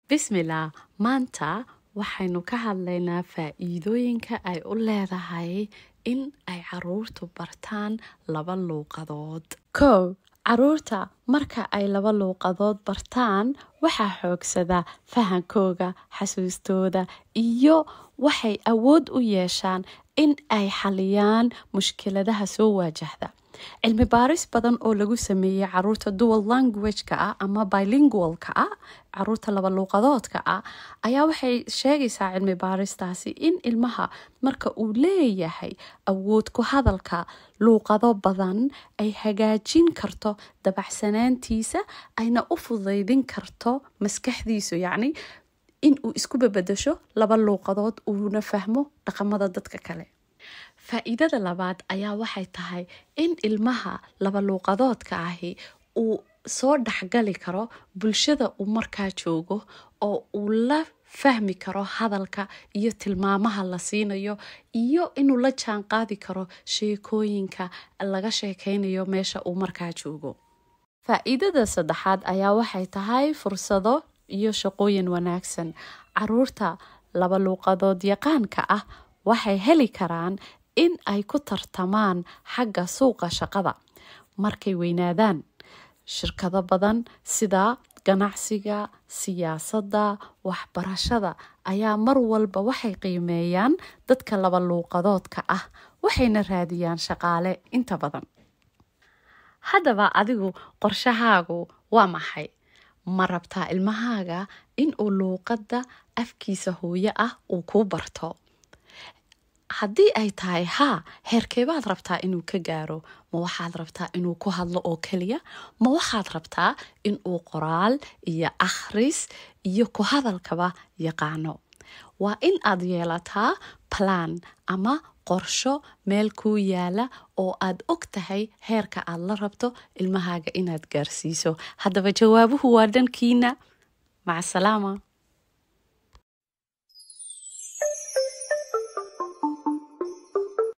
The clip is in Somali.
Bismillah, maanta waxaynu ka hadlaynaa faa'iidooyinka ay u leedahay in ay caruurtu bartaan laba luuqadood. Caruurta marka ay laba luuqadood bartaan waxaa xoogsada fahankooga, xasuustooda iyo waxay awood u yeeshaan in ay xaliyaan mushkiladaha soo waajahda. Cilmi baaris badan oo lagu sameeyay caruurta dual language-ka ama bilingual-ka caruurta laba luuqadoodka ayaa waxay sheegaysaa cilmi baaristaasi in ilmaha marka uu leeyahay awood ku hadalka luuqado badan ay hagaajin karto dabacsanaantiisa ayna u fududeydin karto maskaxdiisu, yacni in uu isku bedesho laba luuqadood uuna fahmo dhaqamada dadka kale. Faa'iidada labaad ayaa waxay tahay in ilmaha laba luuqadoodka ahi uu soo dhaxgali karo bulshada uu markaa joogo oo uu la fahmi karo hadalka iyo tilmaamaha la siinayo iyo inuu la jaan qaadi karo sheekooyinka laga sheekaynayo meesha uu markaa joogo. Faa'iidada saddexaad ayaa waxay tahay fursado iyo shaqooyin wanaagsan. Caruurta laba luuqadood yaqaanka waxay heli karaan in ay ku tartamaan xagga suuqa shaqada markay weynaadaan. Shirkado badan sida ganacsiga, siyaasadda, waxbarashada ayaa mar walba waxay qiimeeyaan dadka laba luuqadoodka waxayna raadiyaan shaqaale inta badan. Haddaba adigu qorshahaagu waa maxay? Ma rabtaa ilmahaaga in uu luuqadda afkiisa hooyo uu ku barto? Haddii ay tahay haa, heerkeebaad rabtaa inuu ka gaaro? Ma waxaad rabtaa inuu ku hadlo oo keliya? Ma waxaad rabtaa inuu qoraal iyo akhris iyo ku hadalkaba yaqaano? Waa in aad yeelataa plan ama qorsho meel kuu yaala oo aad og tahay heerka aad la rabto ilmahaaga inaad gaarsiiso. Haddaba jawaabuhu waa dhankiina. Maca salaama.